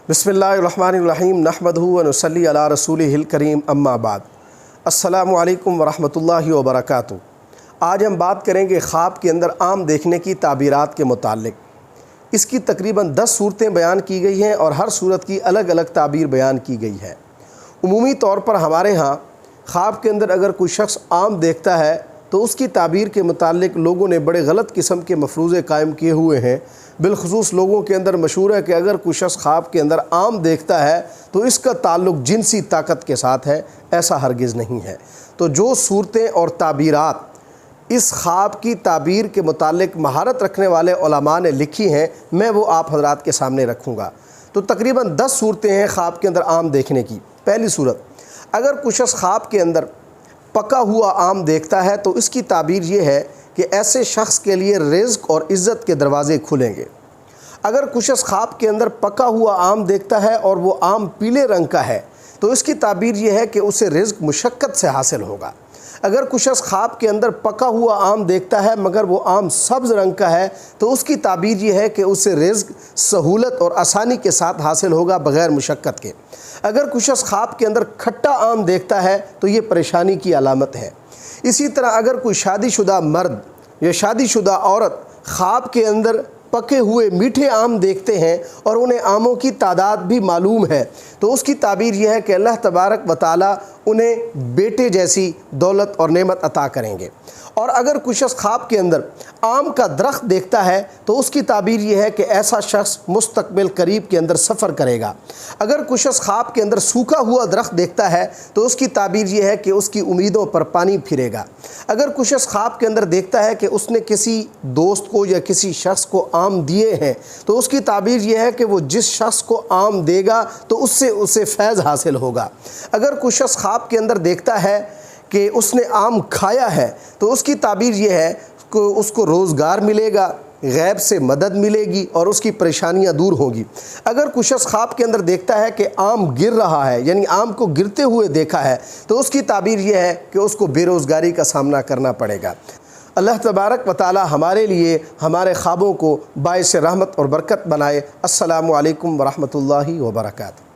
بسم اللہ الرحمن الرحیم نحمدہ و نصلی علی رسولہ الکریم اما بعد السلام علیکم ورحمۃ اللہ وبرکاتہ۔ آج ہم بات کریں گے خواب کے اندر عام دیکھنے کی تعبیرات کے متعلق۔ اس کی تقریباً 10 صورتیں بیان کی گئی ہیں اور ہر صورت کی الگ الگ تعبیر بیان کی گئی ہے۔ عمومی طور پر ہمارے ہاں خواب کے اندر اگر کوئی شخص عام دیکھتا ہے تو اس کی تعبیر کے متعلق لوگوں نے بڑے غلط قسم کے مفروضے قائم کیے ہوئے ہیں۔ بالخصوص لوگوں کے اندر مشہور ہے کہ اگر کوئی شخص خواب کے اندر عام دیکھتا ہے تو اس کا تعلق جنسی طاقت کے ساتھ ہے، ایسا ہرگز نہیں ہے۔ تو جو صورتیں اور تعبیرات اس خواب کی تعبیر کے متعلق مہارت رکھنے والے علماء نے لکھی ہیں، میں وہ آپ حضرات کے سامنے رکھوں گا۔ تو تقریباً 10 صورتیں ہیں خواب کے اندر عام دیکھنے کی۔ پہلی صورت، اگر کوئی شخص خواب کے اندر پکا ہوا آم دیکھتا ہے تو اس کی تعبیر یہ ہے کہ ایسے شخص کے لیے رزق اور عزت کے دروازے کھلیں گے۔ اگر کوئی شخص خواب کے اندر پکا ہوا آم دیکھتا ہے اور وہ آم پیلے رنگ کا ہے تو اس کی تعبیر یہ ہے کہ اسے رزق مشقت سے حاصل ہوگا۔ اگر کوئی شخص خواب کے اندر پکا ہوا آم دیکھتا ہے مگر وہ آم سبز رنگ کا ہے تو اس کی تعبیر یہ ہے کہ اسے رزق سہولت اور آسانی کے ساتھ حاصل ہوگا بغیر مشقت کے۔ اگر کوئی شخص خواب کے اندر کھٹا آم دیکھتا ہے تو یہ پریشانی کی علامت ہے۔ اسی طرح اگر کوئی شادی شدہ مرد یا شادی شدہ عورت خواب کے اندر پکے ہوئے میٹھے آم دیکھتے ہیں اور انہیں آموں کی تعداد بھی معلوم ہے تو اس کی تعبیر یہ ہے کہ اللہ تبارک و تعالیٰ انہیں بیٹے جیسی دولت اور نعمت عطا کریں گے۔ اور اگر کوئی شخص خواب کے اندر آم کا درخت دیکھتا ہے تو اس کی تعبیر یہ ہے کہ ایسا شخص مستقبل قریب کے اندر سفر کرے گا۔ اگر کوئی شخص خواب کے اندر سوکھا ہوا درخت دیکھتا ہے تو اس کی تعبیر یہ ہے کہ اس کی امیدوں پر پانی پھرے گا۔ اگر کوئی شخص خواب کے اندر دیکھتا ہے کہ اس نے کسی دوست کو یا کسی شخص کو آم دیے ہیں تو اس کی تعبیر یہ ہے کہ وہ جس شخص کو آم دے گا تو اسے فیض حاصل ہوگا۔ اگر کوئی شخص خواب کے اندر دیکھتا ہے کہ اس نے آم کھایا ہے تو اس کی تعبیر یہ ہے کہ اس کو روزگار ملے گا، غیب سے مدد ملے گی اور اس کی پریشانیاں دور ہوں گی۔ اگر کوئی شخص خواب کے اندر دیکھتا ہے کہ آم گر رہا ہے یعنی آم کو گرتے ہوئے دیکھا ہے تو اس کی تعبیر یہ ہے کہ اس کو بے روزگاری کا سامنا کرنا پڑے گا۔ اللہ تبارک و تعالی ہمارے لیے ہمارے خوابوں کو باعث رحمت اور برکت بنائے۔ السلام علیکم ورحمۃ اللہ وبرکاتہ۔